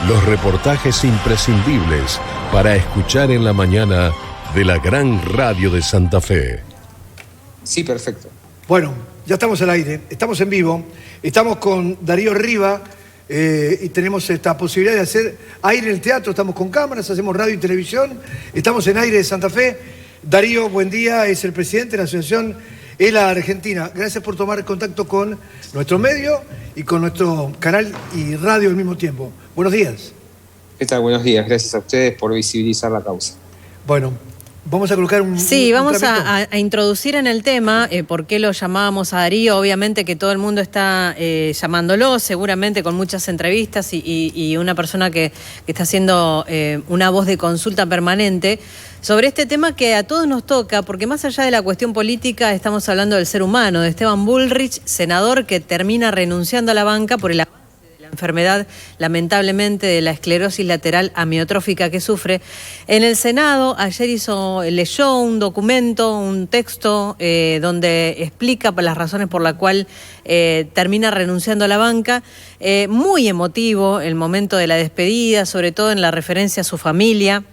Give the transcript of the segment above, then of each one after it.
Los reportajes imprescindibles para escuchar en la mañana de la gran radio de Santa Fe. Sí, perfecto. Bueno, ya estamos al aire, estamos en vivo, estamos con Darío Riva y tenemos esta posibilidad de hacer aire en el teatro, estamos con cámaras, hacemos radio y televisión, estamos en Aire de Santa Fe. Darío, buen día, es el presidente de la Asociación ELA Argentina. Gracias por tomar contacto con nuestro medio y con nuestro canal y radio al mismo tiempo. Buenos días. ¿Qué tal? Buenos días. Gracias a ustedes por visibilizar la causa. Bueno, vamos a colocar un... Sí, vamos a introducir en el tema por qué lo llamábamos a Darío. Obviamente que todo el mundo está llamándolo, seguramente con muchas entrevistas y una persona que está haciendo una voz de consulta permanente sobre este tema que a todos nos toca, porque más allá de la cuestión política estamos hablando del ser humano, de Esteban Bullrich, senador que termina renunciando a la banca por el avance de la enfermedad, lamentablemente, de la esclerosis lateral amiotrófica que sufre. En el Senado ayer leyó un documento, un texto donde explica las razones por las cuales termina renunciando a la banca. Muy emotivo el momento de la despedida, sobre todo en la referencia a su familia,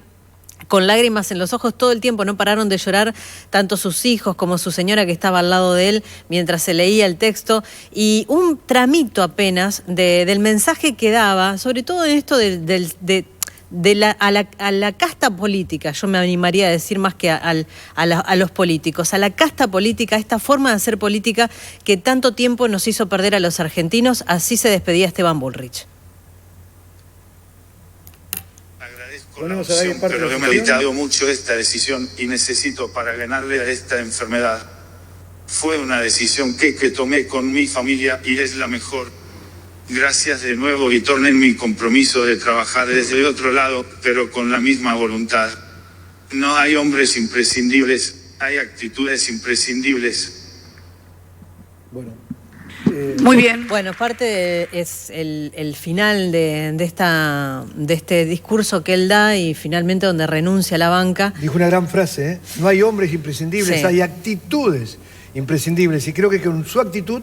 con lágrimas en los ojos todo el tiempo, no pararon de llorar tanto sus hijos como su señora que estaba al lado de él mientras se leía el texto, y un tramito apenas del mensaje que daba, sobre todo en esto a la casta política, yo me animaría a decir más que a los políticos, a la casta política, esta forma de hacer política que tanto tiempo nos hizo perder a los argentinos. Así se despedía Esteban Bullrich. Pero he meditado mucho esta decisión y necesito para ganarle a esta enfermedad. Fue una decisión que tomé con mi familia y es la mejor. Gracias de nuevo y tornen mi compromiso de trabajar desde el otro lado, pero con la misma voluntad. No hay hombres imprescindibles, hay actitudes imprescindibles. Bueno. Muy bien. Bueno, es el final de este discurso que él da y finalmente donde renuncia a la banca. Dijo una gran frase, ¿eh? No hay hombres imprescindibles, sí, hay actitudes imprescindibles. Y creo que con su actitud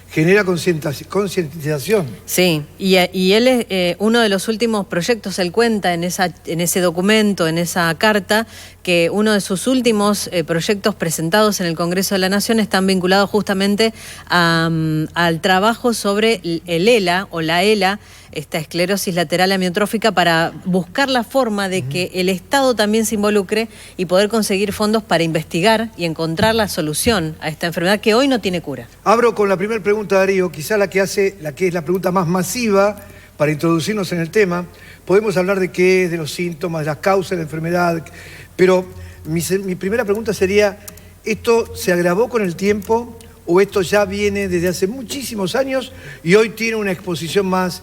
genera concientización. Sí, y él es uno de los últimos proyectos, él cuenta en ese documento, en esa carta, que uno de sus últimos proyectos presentados en el Congreso de la Nación están vinculados justamente al trabajo sobre el ELA o la ELA, esta esclerosis lateral amiotrófica, para buscar la forma de que el Estado también se involucre y poder conseguir fondos para investigar y encontrar la solución a esta enfermedad que hoy no tiene cura. Abro con la primera pregunta, Darío, quizá la que es la pregunta más masiva para introducirnos en el tema. Podemos hablar de qué es, de los síntomas, de las causas de la enfermedad, pero mi primera pregunta sería, ¿esto se agravó con el tiempo o esto ya viene desde hace muchísimos años y hoy tiene una exposición más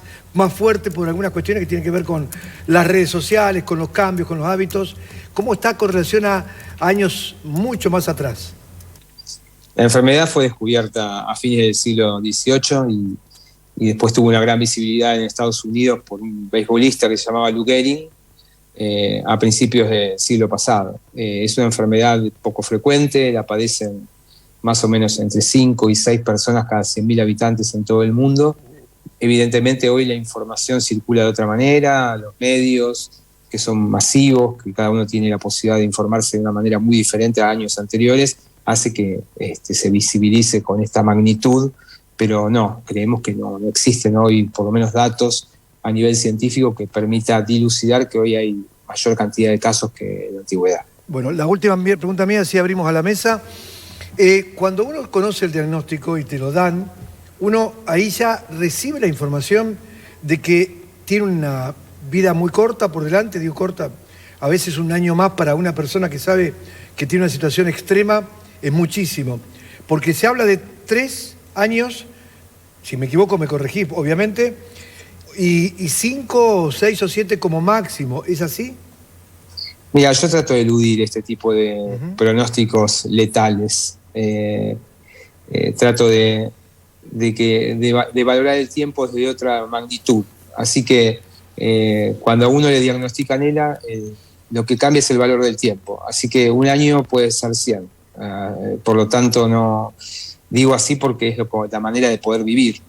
fuerte por algunas cuestiones que tienen que ver con las redes sociales, con los cambios, con los hábitos? ¿Cómo está con relación a años mucho más atrás? La enfermedad fue descubierta a fines del siglo XVIII y después tuvo una gran visibilidad en Estados Unidos por un beisbolista que se llamaba Lou Gehrig a principios del siglo pasado. Es una enfermedad poco frecuente, la padecen más o menos entre 5 y 6 personas cada 100.000 habitantes en todo el mundo. Evidentemente hoy la información circula de otra manera, los medios que son masivos, que cada uno tiene la posibilidad de informarse de una manera muy diferente a años anteriores, hace que se visibilice con esta magnitud, pero no, creemos que no existen hoy por lo menos datos a nivel científico que permita dilucidar que hoy hay mayor cantidad de casos que en la antigüedad. Bueno, la última pregunta mía, si abrimos a la mesa. Cuando uno conoce el diagnóstico y te lo dan, uno ahí ya recibe la información de que tiene una vida muy corta por delante, digo corta, a veces un año más para una persona que sabe que tiene una situación extrema es muchísimo, porque se habla de 3 años, si me equivoco me corregí obviamente, y 5, 6 o 7 como máximo, ¿es así? Mira, yo trato de eludir este tipo de pronósticos letales. Trato de valorar el tiempo desde otra magnitud. Así que cuando a uno le diagnostican ELA, lo que cambia es el valor del tiempo. Así que un año puede ser 100. Por lo tanto, no digo así porque es la manera de poder vivir.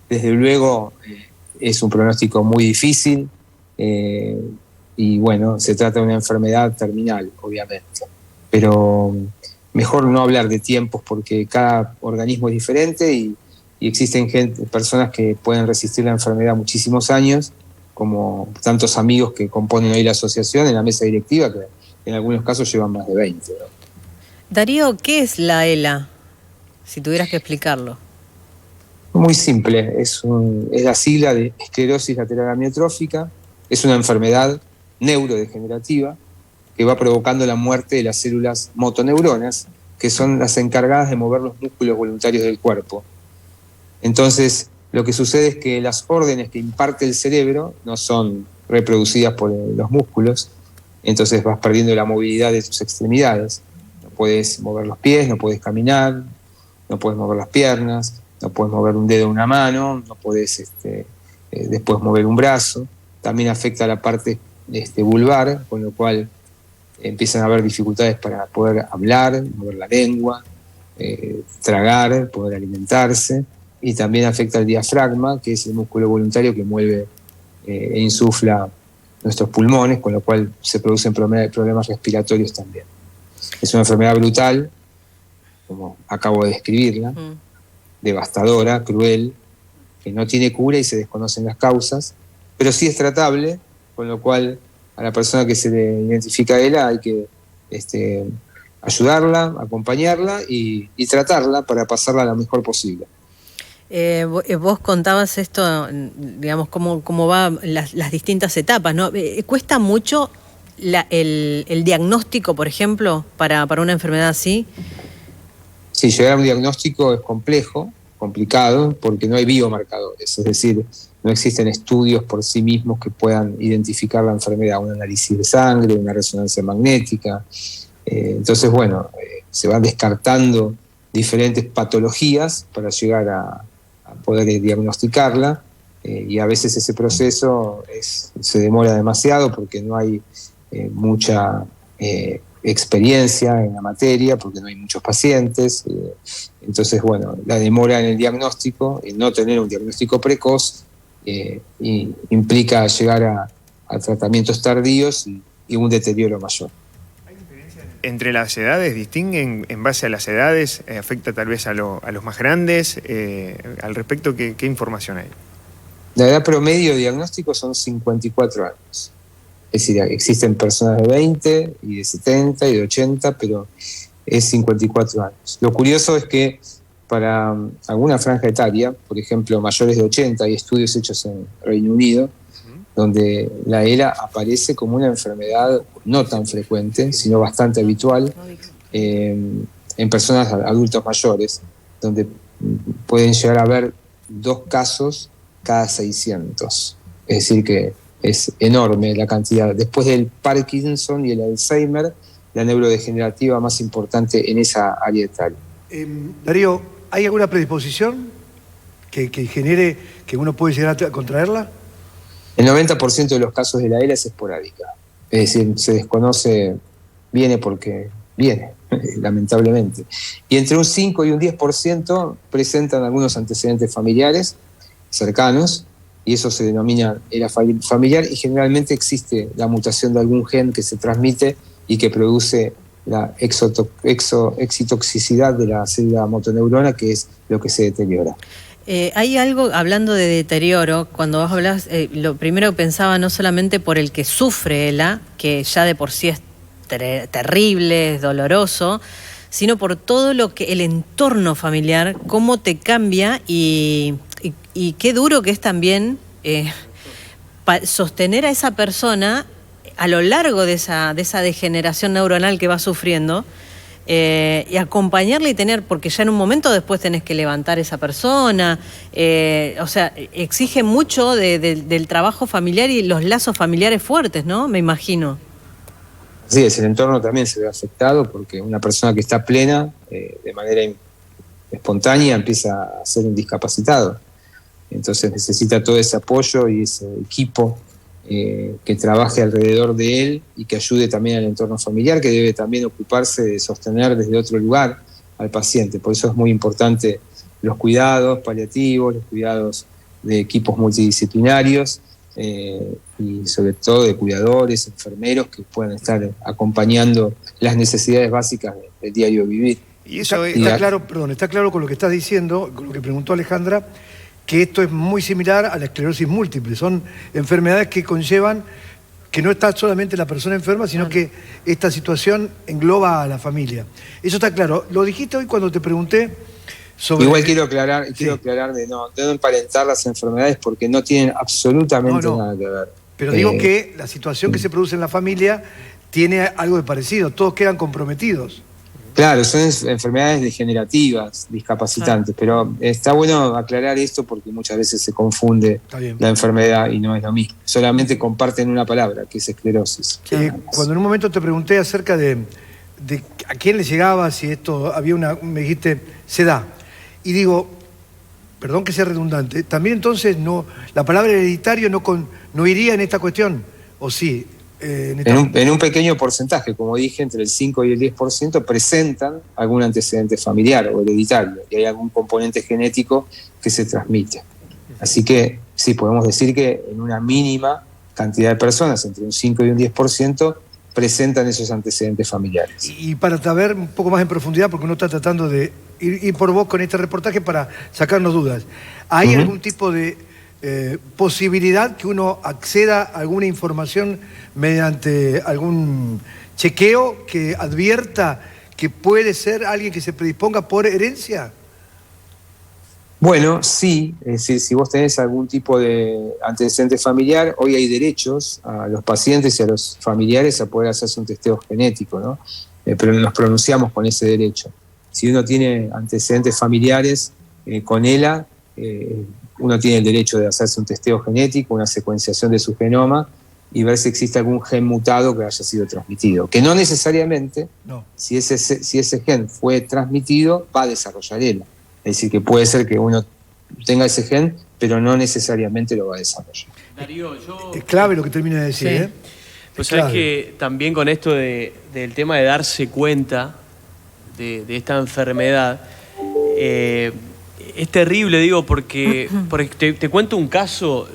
Desde luego, es un pronóstico muy difícil. y bueno, se trata de una enfermedad terminal, obviamente. Pero mejor no hablar de tiempos porque cada organismo es diferente y existen personas que pueden resistir la enfermedad muchísimos años, como tantos amigos que componen hoy la asociación en la mesa directiva, que en algunos casos llevan más de 20, ¿no? Darío, ¿qué es la ELA? Si tuvieras que explicarlo. Muy simple, es la sigla de esclerosis lateral amiotrófica, es una enfermedad neurodegenerativa que va provocando la muerte de las células motoneuronas, que son las encargadas de mover los músculos voluntarios del cuerpo. Entonces, lo que sucede es que las órdenes que imparte el cerebro no son reproducidas por los músculos, entonces vas perdiendo la movilidad de tus extremidades. No puedes mover los pies, no puedes caminar, no puedes mover las piernas, no puedes mover un dedo de una mano, no puedes después mover un brazo. También afecta a la parte vulvar, con lo cual empiezan a haber dificultades para poder hablar, mover la lengua, tragar, poder alimentarse, y también afecta al diafragma, que es el músculo voluntario que mueve e insufla nuestros pulmones, con lo cual se producen problemas respiratorios también. Es una enfermedad brutal, como acabo de describirla, devastadora, cruel, que no tiene cura y se desconocen las causas, pero sí es tratable, con lo cual a la persona que se le identifica a ELA hay que ayudarla, acompañarla y tratarla para pasarla lo mejor posible. Vos contabas esto, digamos, cómo va las distintas etapas, ¿no? ¿Cuesta mucho el diagnóstico, por ejemplo, para una enfermedad así? Sí, llegar a un diagnóstico es complicado, porque no hay biomarcadores, es decir, no existen estudios por sí mismos que puedan identificar la enfermedad, un análisis de sangre, una resonancia magnética. Entonces, bueno, se van descartando diferentes patologías para llegar a poder diagnosticarla, y a veces ese proceso se demora demasiado porque no hay mucha experiencia en la materia, porque no hay muchos pacientes. Entonces, bueno, la demora en el diagnóstico, y no tener un diagnóstico precoz, implica llegar a tratamientos tardíos y un deterioro mayor. ¿Entre las edades distinguen en base a las edades? ¿Afecta tal vez a los más grandes? Al respecto, ¿qué información hay? La edad promedio de diagnóstico son 54 años. Es decir, existen personas de 20 y de 70 y de 80, pero es 54 años. Lo curioso es que para alguna franja etaria, por ejemplo, mayores de 80, hay estudios hechos en Reino Unido, donde la ELA aparece como una enfermedad no tan frecuente, sino bastante habitual, en personas adultos mayores, donde pueden llegar a haber 2 casos cada 600. Es decir, que es enorme la cantidad. Después del Parkinson y el Alzheimer, la neurodegenerativa más importante en esa área etaria. Darío, ¿hay alguna predisposición que genere que uno puede llegar a contraerla? El 90% de los casos de la ELA es esporádica. Es decir, se desconoce, viene porque viene, lamentablemente. Y entre un 5 y un 10% presentan algunos antecedentes familiares cercanos, y eso se denomina ELA familiar, y generalmente existe la mutación de algún gen que se transmite y que produce la excitoxicidad de la célula motoneurona, que es lo que se deteriora. Hay algo, hablando de deterioro, cuando vos hablas, lo primero que pensaba no solamente por el que sufre ELA, que ya de por sí es terrible, es doloroso, sino por todo lo que el entorno familiar, cómo te cambia y qué duro que es también sostener a esa persona a lo largo de esa degeneración neuronal que va sufriendo. Y acompañarle y tener, porque ya en un momento después tenés que levantar esa persona, o sea, exige mucho del trabajo familiar y los lazos familiares fuertes, ¿no? Me imagino. Así es, el entorno también se ve afectado porque una persona que está plena, de manera espontánea, empieza a ser un discapacitado. Entonces necesita todo ese apoyo y ese equipo que trabaje alrededor de él y que ayude también al entorno familiar, que debe también ocuparse de sostener desde otro lugar al paciente. Por eso es muy importante los cuidados paliativos, los cuidados de equipos multidisciplinarios, y sobre todo de cuidadores, enfermeros que puedan estar acompañando las necesidades básicas del diario vivir. Y eso está claro con lo que estás diciendo, con lo que preguntó Alejandra, que esto es muy similar a la esclerosis múltiple. Son enfermedades que conllevan que no está solamente la persona enferma, sino que esta situación engloba a la familia. Eso está claro. Lo dijiste hoy cuando te pregunté sobre... Igual quiero aclarar de no emparentar las enfermedades porque no tienen absolutamente nada que ver. Pero digo que la situación que se produce en la familia tiene algo de parecido. Todos quedan comprometidos. Claro, son enfermedades degenerativas, discapacitantes, pero está bueno aclarar esto porque muchas veces se confunde la enfermedad y no es lo mismo. Solamente comparten una palabra, que es esclerosis. Cuando en un momento te pregunté acerca de a quién le llegaba, si esto había me dijiste, se da. Y digo, perdón que sea redundante, también entonces la palabra hereditario no iría en esta cuestión, ¿o sí? En un pequeño porcentaje, como dije, entre el 5 y el 10% presentan algún antecedente familiar o hereditario, y hay algún componente genético que se transmite. Así que sí, podemos decir que en una mínima cantidad de personas, entre un 5 y un 10%, presentan esos antecedentes familiares. Y para saber un poco más en profundidad, porque uno está tratando de ir por vos con este reportaje para sacarnos dudas, ¿hay algún tipo de posibilidad que uno acceda a alguna información mediante algún chequeo que advierta que puede ser alguien que se predisponga por herencia? Bueno, sí, es decir, si vos tenés algún tipo de antecedente familiar, hoy hay derechos a los pacientes y a los familiares a poder hacerse un testeo genético, ¿no? Pero nos pronunciamos con ese derecho. Si uno tiene antecedentes familiares con ELA, uno tiene el derecho de hacerse un testeo genético, una secuenciación de su genoma y ver si existe algún gen mutado que haya sido transmitido. Que no necesariamente, si ese gen fue transmitido, va a desarrollar ELA. Es decir, que puede ser que uno tenga ese gen, pero no necesariamente lo va a desarrollar. Darío, es clave lo que termina de decir, sí. ¿eh? Pues sabes que también con esto del tema de darse cuenta de esta enfermedad, es terrible, digo, porque te cuento un caso.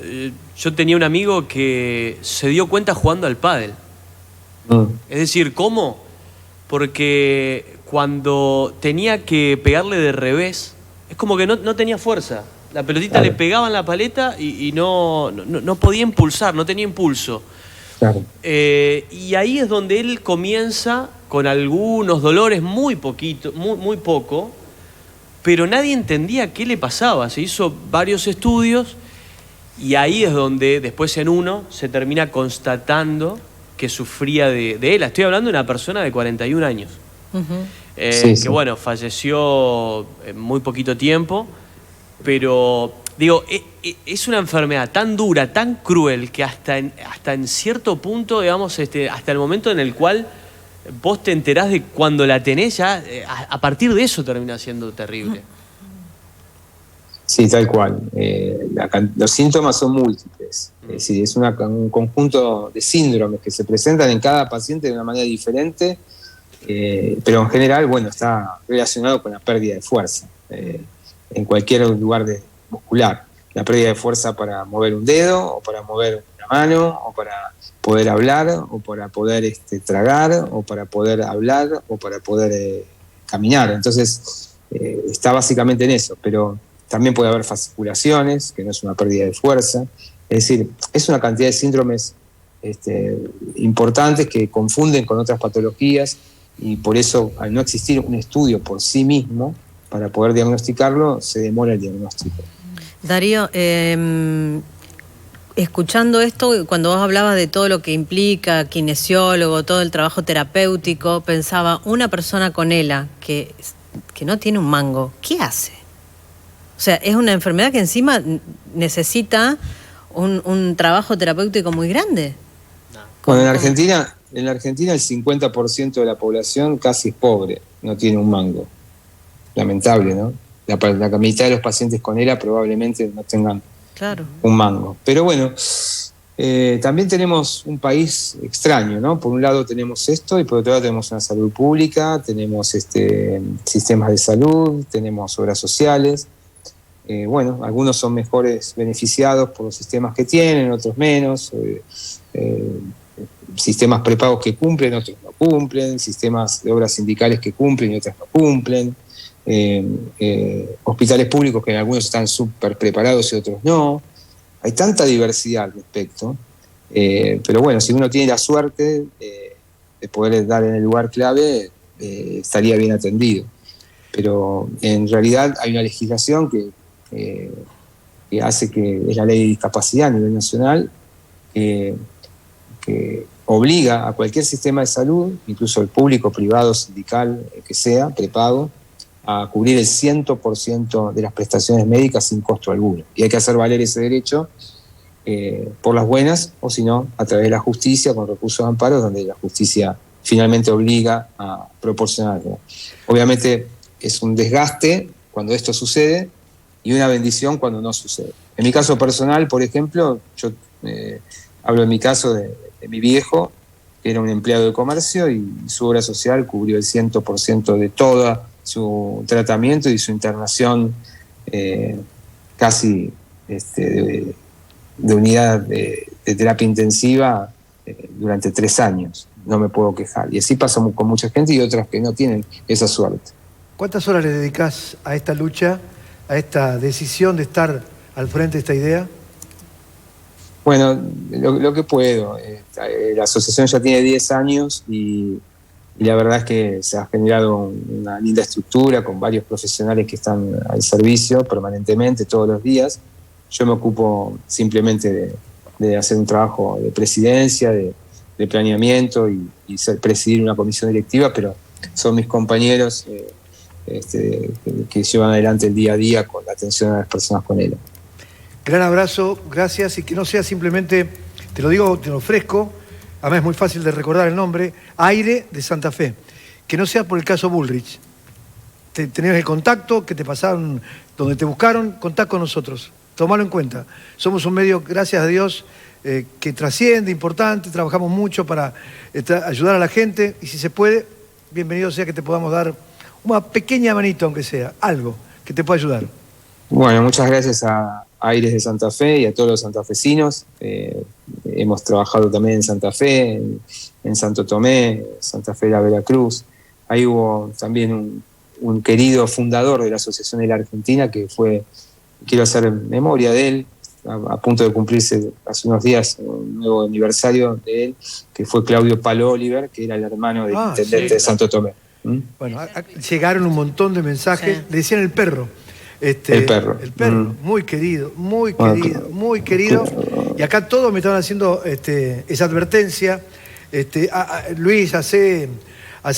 Yo tenía un amigo que se dio cuenta jugando al pádel. Es decir, ¿cómo? Porque cuando tenía que pegarle de revés, es como que no tenía fuerza. La pelotita le pegaba en la paleta y no podía impulsar, no tenía impulso. Claro. Y ahí es donde él comienza con algunos dolores muy poco, pero nadie entendía qué le pasaba. Se hizo varios estudios y ahí es donde después en uno se termina constatando que sufría de ELA. Estoy hablando de una persona de 41 años. Que bueno, falleció en muy poquito tiempo, pero digo, es una enfermedad tan dura, tan cruel, que hasta en cierto punto, digamos, hasta el momento en el cual vos te enterás de cuando la tenés, ya a partir de eso termina siendo terrible. Sí, tal cual. Los síntomas son múltiples. Es decir, es un conjunto de síndromes que se presentan en cada paciente de una manera diferente, pero en general, bueno, está relacionado con la pérdida de fuerza en cualquier lugar muscular. La pérdida de fuerza para mover un dedo, o para mover una mano, o para poder hablar, o para poder tragar, o para poder hablar, o para poder caminar. Entonces, está básicamente en eso, pero también puede haber fasciculaciones, que no es una pérdida de fuerza. Es decir, es una cantidad de síndromes importantes que confunden con otras patologías, y por eso, al no existir un estudio por sí mismo para poder diagnosticarlo, se demora el diagnóstico. Darío, escuchando esto, cuando vos hablabas de todo lo que implica kinesiólogo, todo el trabajo terapéutico, pensaba, una persona con ELA que no tiene un mango, ¿qué hace? O sea, es una enfermedad que encima necesita un trabajo terapéutico muy grande. Bueno, en Argentina el 50% de la población casi es pobre, no tiene un mango. Lamentable, ¿no? La mitad de los pacientes con ELA probablemente no tengan un mango. Pero bueno, también tenemos un país extraño, ¿no? Por un lado tenemos esto y por otro lado tenemos una salud pública, tenemos sistemas de salud, tenemos obras sociales. bueno, algunos son mejores beneficiados por los sistemas que tienen, otros menos, sistemas prepagos que cumplen, otros no cumplen, sistemas de obras sindicales que cumplen y otras no cumplen, hospitales públicos que en algunos están súper preparados y otros no. Hay tanta diversidad al respecto, pero bueno, si uno tiene la suerte de poder dar en el lugar clave, estaría bien atendido. Pero en realidad hay una legislación que hace que es la ley de discapacidad a nivel nacional, que obliga a cualquier sistema de salud, incluso el público, privado, sindical, que sea, prepago, a cubrir el 100% de las prestaciones médicas sin costo alguno. Y hay que hacer valer ese derecho por las buenas, o si no, a través de la justicia, con recursos de amparo, donde la justicia finalmente obliga a proporcionarlo. Obviamente es un desgaste cuando esto sucede y una bendición cuando no sucede. En mi caso personal, por ejemplo, yo hablo en mi caso de mi viejo, que era un empleado de comercio, y su obra social cubrió el 100% de todo su tratamiento y su internación casi de unidad de terapia intensiva durante 3 años. No me puedo quejar. Y así pasa con mucha gente y otras que no tienen esa suerte. ¿Cuántas horas le dedicás a esta lucha, a esta decisión de estar al frente de esta idea? Bueno, lo que puedo. La asociación ya tiene 10 años y la verdad es que se ha generado una linda estructura con varios profesionales que están al servicio permanentemente, todos los días. Yo me ocupo simplemente de hacer un trabajo de presidencia, de planeamiento y presidir una comisión directiva, pero son mis compañeros que llevan adelante el día a día con la atención a las personas con ELA. Gran abrazo, gracias, y que no sea simplemente, te lo digo, te lo ofrezco, además es muy fácil de recordar el nombre, Aire de Santa Fe. Que no sea por el caso Bullrich. Tenés el contacto, que te pasaron, donde te buscaron, contá con nosotros. Tomalo en cuenta. Somos un medio, gracias a Dios, que trasciende, importante, trabajamos mucho para ayudar a la gente, y si se puede, bienvenido sea que te podamos dar una pequeña manito, aunque sea, algo que te pueda ayudar. Bueno, muchas gracias a Aires de Santa Fe y a todos los santafesinos. Hemos trabajado también en Santa Fe, en Santo Tomé, Santa Fe de la Veracruz. Ahí hubo también un querido fundador de la Asociación de la Argentina, que fue, quiero hacer memoria de él, a punto de cumplirse hace unos días un nuevo aniversario de él, que fue Claudio Palo Oliver, que era el hermano del intendente de Santo Tomé. Bueno, llegaron un montón de mensajes, le decían el perro. El perro. El perro, muy querido, muy querido, muy querido. Y acá todos me estaban haciendo esa advertencia. Luis, hace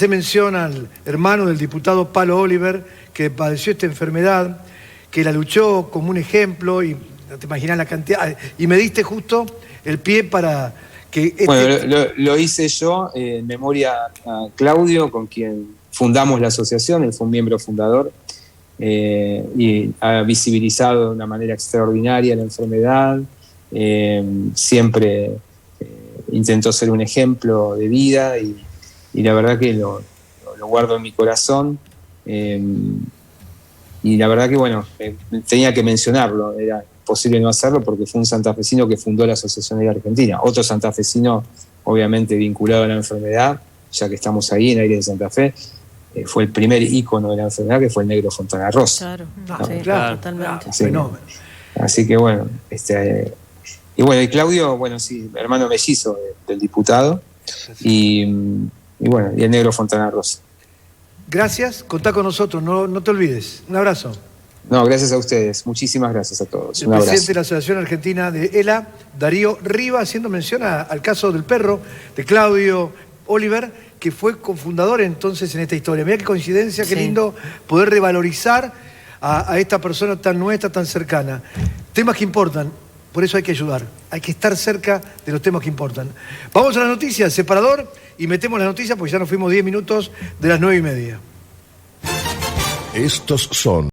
mención al hermano del diputado Palo Oliver, que padeció esta enfermedad, que la luchó como un ejemplo, y no te imaginas la cantidad. Y me diste justo el pie para que... Bueno, lo hice yo en memoria a Claudio, con quien fundamos la asociación, él fue un miembro fundador. Y ha visibilizado de una manera extraordinaria la enfermedad, siempre intentó ser un ejemplo de vida y la verdad que lo guardo en mi corazón, y la verdad que bueno, tenía que mencionarlo, era imposible no hacerlo porque fue un santafesino que fundó la Asociación de la Argentina, otro santafesino obviamente vinculado a la enfermedad, ya que estamos ahí en Aires de Santa Fe. Fue el primer ícono de la enfermedad, que fue el negro Fontana Rosa. Claro, ¿no? sí, claro, totalmente. Así que bueno, y bueno, y Claudio, bueno, sí, hermano mellizo del diputado, y bueno, y el negro Fontana Rosa. Gracias, contá con nosotros, no te olvides. Un abrazo. No, gracias a ustedes, muchísimas gracias a todos. El presidente de la Asociación Argentina de ELA, Darío Riva, haciendo mención al caso del perro de Claudio Oliver, que fue cofundador entonces en esta historia. Mirá qué coincidencia, qué lindo poder revalorizar a esta persona tan nuestra, tan cercana. Temas que importan, por eso hay que ayudar. Hay que estar cerca de los temas que importan. Vamos a las noticias, separador, y metemos las noticias porque ya nos fuimos 10 minutos de las 9:30. Estos son